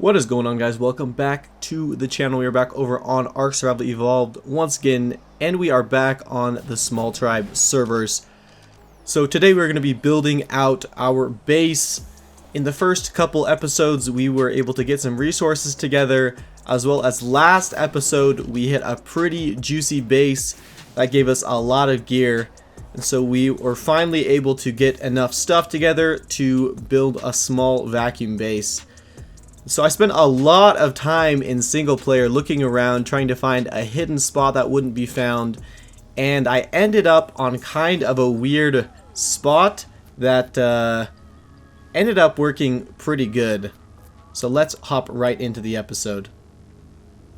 What is going on, guys? Welcome back to the channel. We are back over on ARK Survival Evolved once again, and we are back on the small tribe servers. So today we're going to be building out our base. In the first couple episodes we were able to get some resources together, as well as last episode we hit a pretty juicy base that gave us a lot of gear. And so we were finally able to get enough stuff together to build a small vacuum base. So I spent a lot of time in single player looking around trying to find a hidden spot that wouldn't be found, and I ended up on kind of a weird spot that ended up working pretty good. So let's hop right into the episode.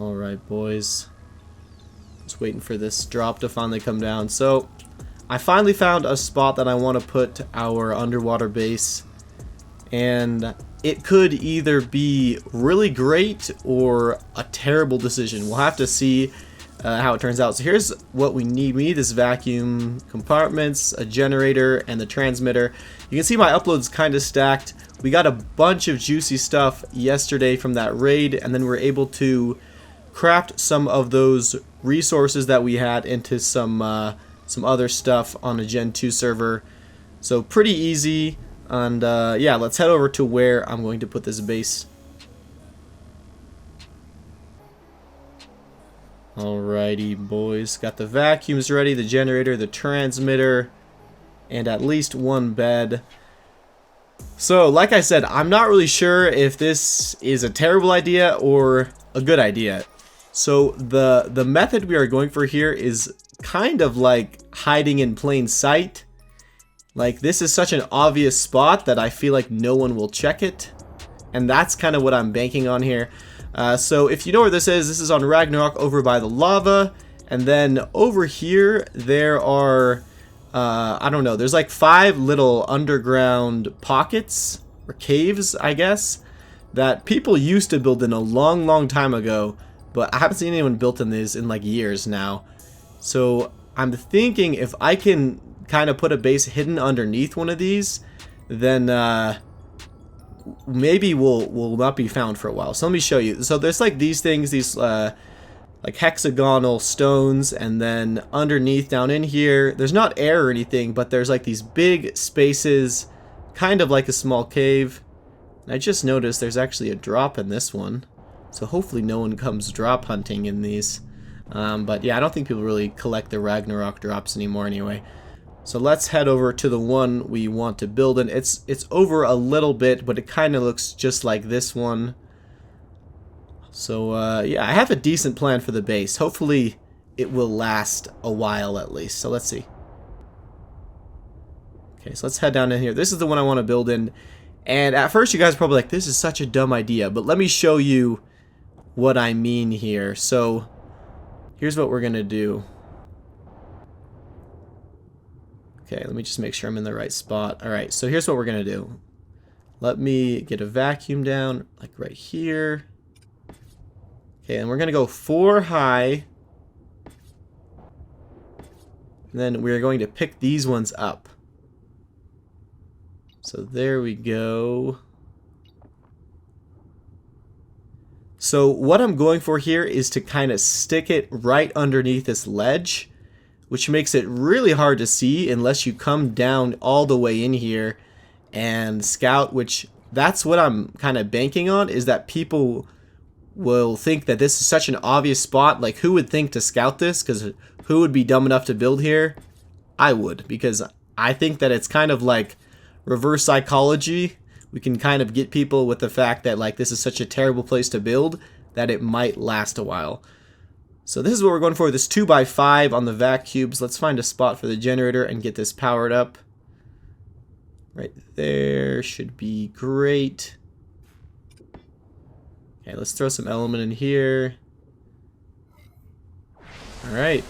Alright, boys, just waiting for this drop to finally come down. So I finally found a spot that I want to put our underwater base, and it could either be really great or a terrible decision. We'll have to see how it turns out. So here's what we need. We need this vacuum compartments, a generator, and the transmitter. You can see my upload's kind of stacked. We got a bunch of juicy stuff yesterday from that raid, and then we're able to craft some of those resources that we had into some other stuff on a Gen 2 server. So pretty easy. And yeah, let's head over to where I'm going to put this base. Alrighty, boys. Got the vacuums ready, the generator, the transmitter, and at least one bed. So, like I said, I'm not really sure if this is a terrible idea or a good idea. So, the method we are going for here is kind of like hiding in plain sight. Like, this is such an obvious spot that I feel like no one will check it. And that's kind of what I'm banking on here. So if you know where this is on Ragnarok over by the lava. And then over here, there are, I don't know, there's like 5 little underground pockets, or caves, I guess, that people used to build in a long, long time ago. But I haven't seen anyone built in these in like years now. So I'm thinking if I can kind of put a base hidden underneath one of these, then maybe we'll not be found for a while. So let me show you. So there's like these things, these like hexagonal stones, and then underneath down in here there's not air or anything, but there's like these big spaces, kind of like a small cave. And I just noticed there's actually a drop in this one, so hopefully no one comes drop hunting in these. But yeah, I don't think people really collect the Ragnarok drops anymore anyway. So let's head over to the one we want to build, and it's over a little bit, but it kind of looks just like this one. So yeah, I have a decent plan for the base. Hopefully it will last a while at least. So let's see. Okay, so let's head down in here. This is the one I want to build in. And at first you guys are probably like, this is such a dumb idea, but let me show you what I mean here. So here's what we're gonna do. Okay, let me just make sure I'm in the right spot. Alright, so here's what we're going to do. Let me get a vacuum down, like right here. Okay, and we're going to go 4 high. And then we're going to pick these ones up. So there we go. So what I'm going for here is to kind of stick it right underneath this ledge, which makes it really hard to see unless you come down all the way in here and scout, which that's what I'm kind of banking on, is that people will think that this is such an obvious spot. Like, who would think to scout this? Because who would be dumb enough to build here? I would, because I think that it's kind of like reverse psychology. We can kind of get people with the fact that, like, this is such a terrible place to build that it might last a while. So this is what we're going for, this 2x5 on the vac cubes. Let's find a spot for the generator and get this powered up. Right there should be great. Okay, let's throw some element in here. Alright.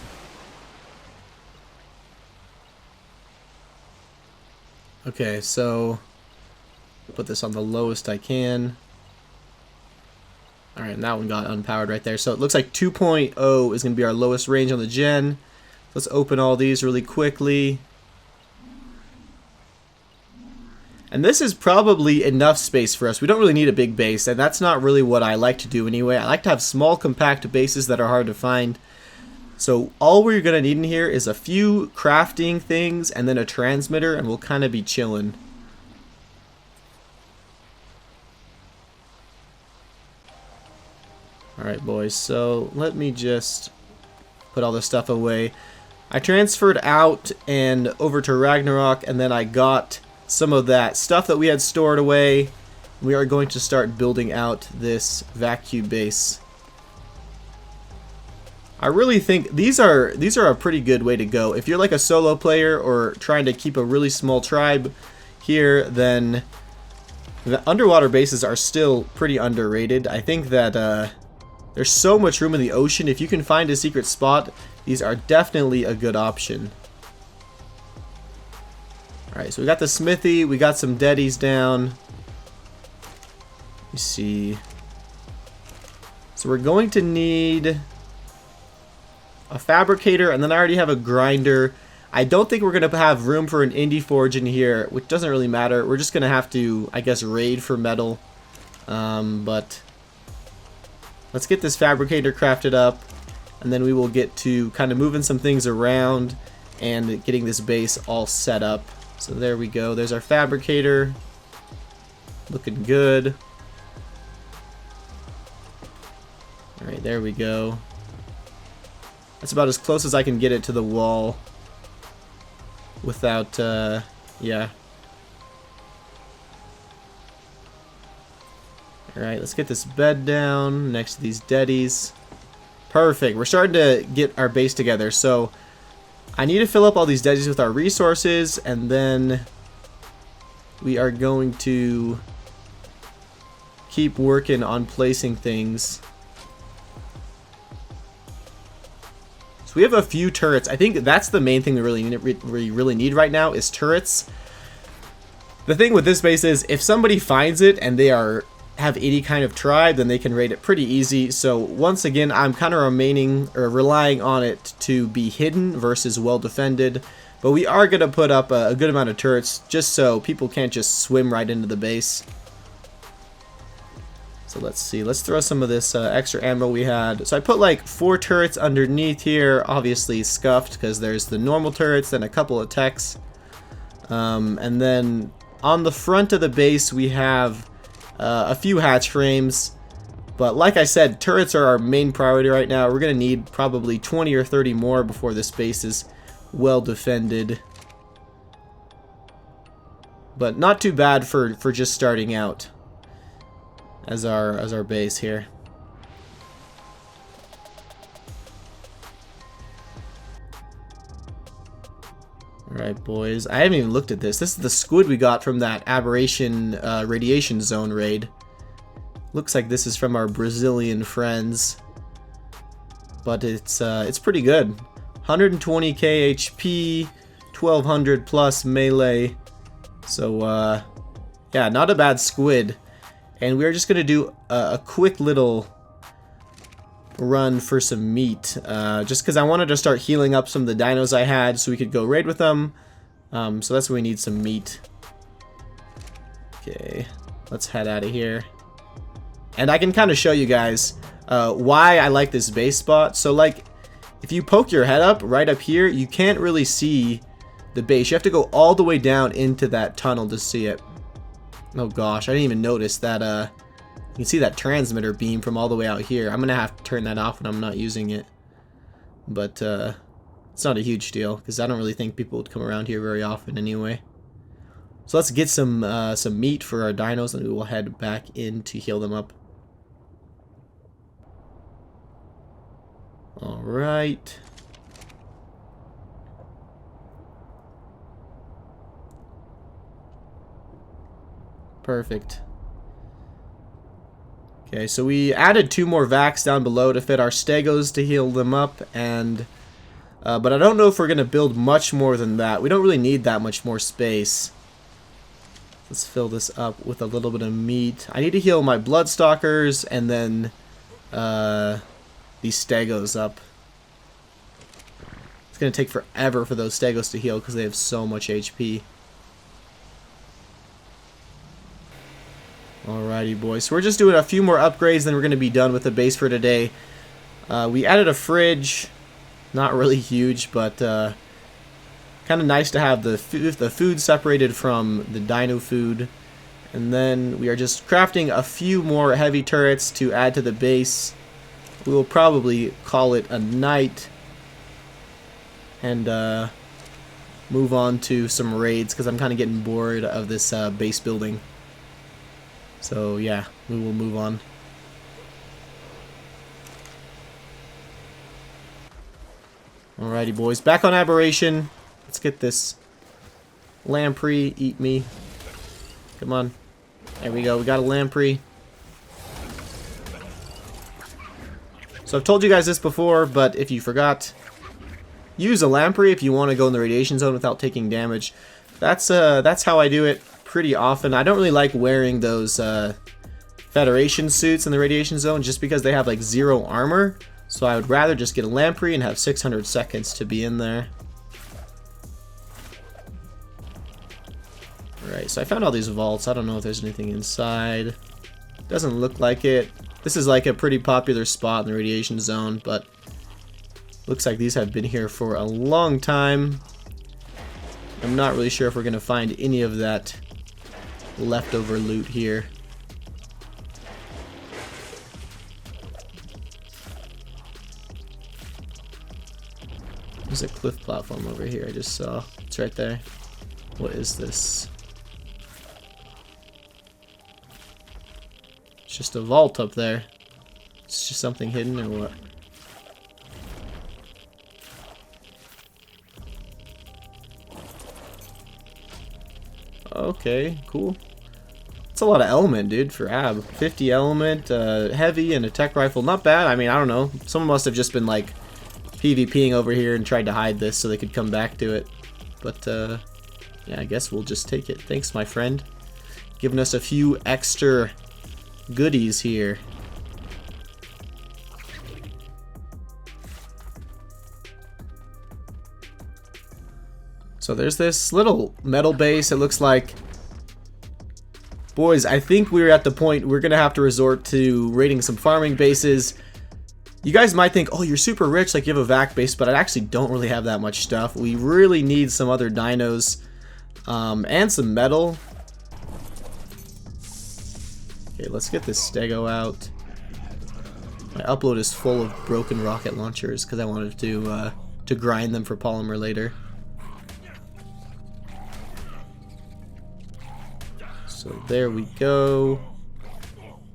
Okay, so put this on the lowest I can. Alright, and that one got unpowered right there. So it looks like 2.0 is going to be our lowest range on the gen. Let's open all these really quickly. And this is probably enough space for us. We don't really need a big base, and that's not really what I like to do anyway. I like to have small, compact bases that are hard to find. So all we're going to need in here is a few crafting things and then a transmitter, and we'll kind of be chilling. Alright boys, so let me just put all this stuff away. I transferred out and over to Ragnarok, and then I got some of that stuff that we had stored away. We are going to start building out this vacuum base. I really think these are a pretty good way to go. If you're like a solo player or trying to keep a really small tribe here, then the underwater bases are still pretty underrated. I think that there's so much room in the ocean. If you can find a secret spot, these are definitely a good option. Alright, so we got the smithy, we got some deadies down. Let me see. So we're going to need a fabricator, and then I already have a grinder. I don't think we're going to have room for an indie forge in here, which doesn't really matter. We're just going to have to, I guess, raid for metal. But let's get this fabricator crafted up, and then we will get to kind of moving some things around and getting this base all set up. So there we go. There's our fabricator. Looking good. Alright, there we go. That's about as close as I can get it to the wall without, yeah. Alright, let's get this bed down next to these deadies. Perfect. We're starting to get our base together. So I need to fill up all these deadies with our resources, and then we are going to keep working on placing things. So we have a few turrets. I think that's the main thing we really need right now is turrets. The thing with this base is if somebody finds it and they have any kind of tribe, then they can raid it pretty easy. So once again, I'm kind of relying on it to be hidden versus well defended. But we are going to put up a good amount of turrets just so people can't just swim right into the base. So let's see. Let's throw some of this extra ammo we had. So I put like 4 turrets underneath here, obviously scuffed because there's the normal turrets, then a couple of techs. And then on the front of the base we have a few hatch frames, but like I said, turrets are our main priority right now. We're gonna need probably 20 or 30 more before this base is well defended, but not too bad for just starting out as our base here. Alright boys, I haven't even looked at this. This is the squid we got from that aberration radiation zone raid. Looks like this is from our Brazilian friends. But it's pretty good. 120k HP, 1200 plus melee. So yeah, not a bad squid. And we're just gonna do a quick little run for some meat, just because I wanted to start healing up some of the dinos I had so we could go raid with them. So that's where we need some meat. Okay, let's head out of here. And I can kind of show you guys why I like this base spot. So like, if you poke your head up right up here, you can't really see the base. You have to go all the way down into that tunnel to see it. Oh gosh, I didn't even notice that. You can see that transmitter beam from all the way out here. I'm gonna have to turn that off when I'm not using it. But it's not a huge deal because I don't really think people would come around here very often anyway. So let's get some meat for our dinos, and we will head back in to heal them up. All right. Perfect. Okay, so we added 2 more vacs down below to fit our stegos to heal them up, and but I don't know if we're gonna build much more than that. We don't really need that much more space. Let's fill this up with a little bit of meat. I need to heal my bloodstalkers and then these stegos up. It's gonna take forever for those stegos to heal because they have so much HP. Alrighty, boys. So we're just doing a few more upgrades, then we're going to be done with the base for today. We added a fridge. Not really huge, but kind of nice to have the food separated from the dino food. And then we are just crafting a few more heavy turrets to add to the base. We will probably call it a night and move on to some raids because I'm kind of getting bored of this base building. So yeah, we will move on. Alrighty, boys, back on Aberration. Let's get this lamprey. Eat me. Come on. There we go. We got a lamprey. So I've told you guys this before, but if you forgot, use a lamprey if you want to go in the radiation zone without taking damage. That's how I do it pretty often. I don't really like wearing those Federation suits in the radiation zone just because they have like 0 armor. So I would rather just get a lamprey and have 600 seconds to be in there. Alright, so I found all these vaults. I don't know if there's anything inside. Doesn't look like it. This is like a pretty popular spot in the radiation zone, but looks like these have been here for a long time. I'm not really sure if we're going to find any of that leftover loot here. There's a cliff platform over here I just saw. It's right there. What is this? It's just a vault up there. It's just something hidden or what? Okay, cool. It's a lot of element, dude, for Ab. 50 element, heavy, and a tech rifle. Not bad. I mean, I don't know. Someone must have just been, like, PvPing over here and tried to hide this so they could come back to it. But, yeah, I guess we'll just take it. Thanks, my friend. Giving us a few extra goodies here. So there's this little metal base. It looks like, boys, I think we're at the point we're gonna have to resort to raiding some farming bases. You guys might think, oh, you're super rich, like you have a vac base, but I actually don't really have that much stuff. We really need some other dinos and some metal. Okay, let's get this stego out. My upload is full of broken rocket launchers because I wanted to grind them for polymer later. So there we go.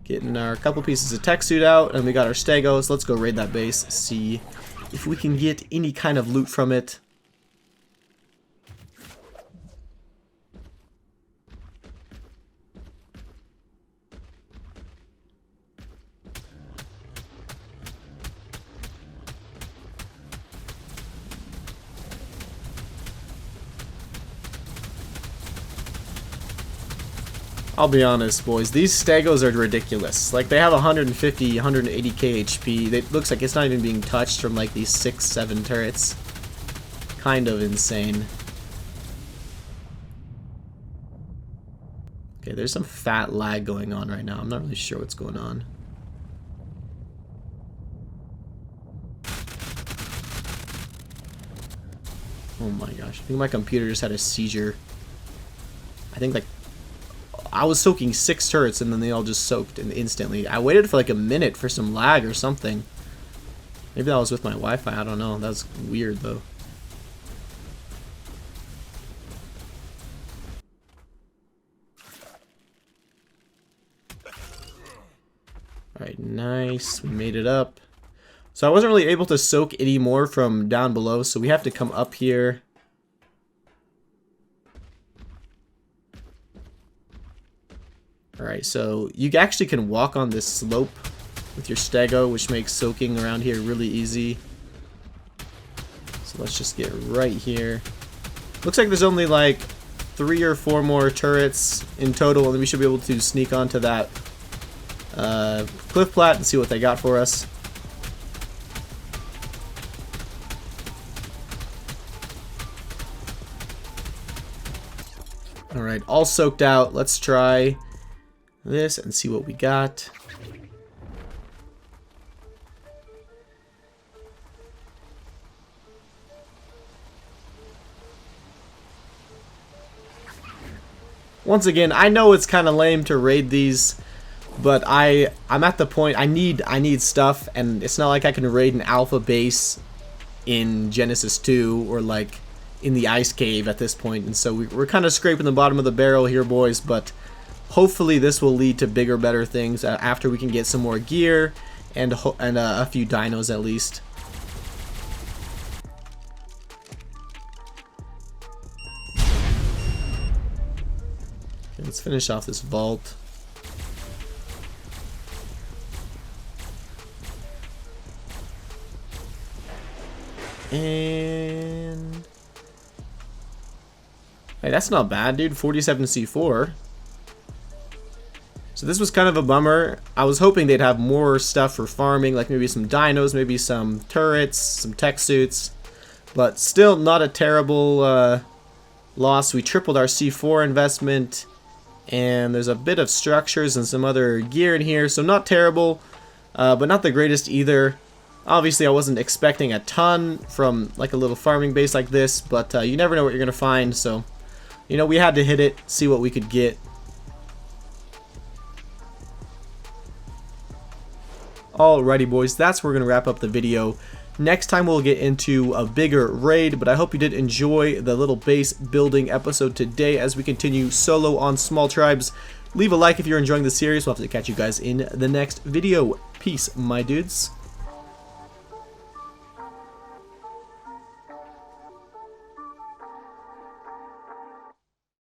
Getting our couple pieces of tech suit out, and we got our stegos. Let's go raid that base, see if we can get any kind of loot from it. I'll be honest, boys, these stegos are ridiculous. Like, they have 150, 180k HP. It looks like it's not even being touched from, like, these 6, 7 turrets. Kind of insane. Okay, there's some fat lag going on right now. I'm not really sure what's going on. Oh my gosh, I think my computer just had a seizure. I think, like, I was soaking 6 turrets and then they all just soaked instantly. I waited for like a minute for some lag or something. Maybe that was with my Wi-Fi, I don't know. That's weird though. Alright, nice. We made it up. So I wasn't really able to soak any more from down below, so we have to come up here. Alright, so you actually can walk on this slope with your stego, which makes soaking around here really easy. So let's just get right here. Looks like there's only like 3 or 4 more turrets in total, and then we should be able to sneak onto that cliff plat and see what they got for us. Alright, all soaked out. Let's try this and see what we got. Once again, I know it's kind of lame to raid these, but I'm at the point I need stuff, and it's not like I can raid an alpha base in Genesis 2 or like in the ice cave at this point, and so we're kind of scraping the bottom of the barrel here, boys, but hopefully this will lead to bigger, better things after we can get some more gear and a few dinos at least. Okay, let's finish off this vault. And hey, that's not bad, dude. 47 C4. So this was kind of a bummer. I was hoping they'd have more stuff for farming, like maybe some dinos, maybe some turrets, some tech suits, but still not a terrible loss. We tripled our C4 investment, and there's a bit of structures and some other gear in here, so not terrible, but not the greatest either. Obviously, I wasn't expecting a ton from like a little farming base like this, but you never know what you're gonna find, so you know, we had to hit it, see what we could get. Alrighty, boys, that's where we're gonna wrap up the video. Next time we'll get into a bigger raid, but I hope you did enjoy the little base building episode today as we continue solo on small tribes. Leave a like if you're enjoying the series. We'll have to catch you guys in the next video. Peace, my dudes.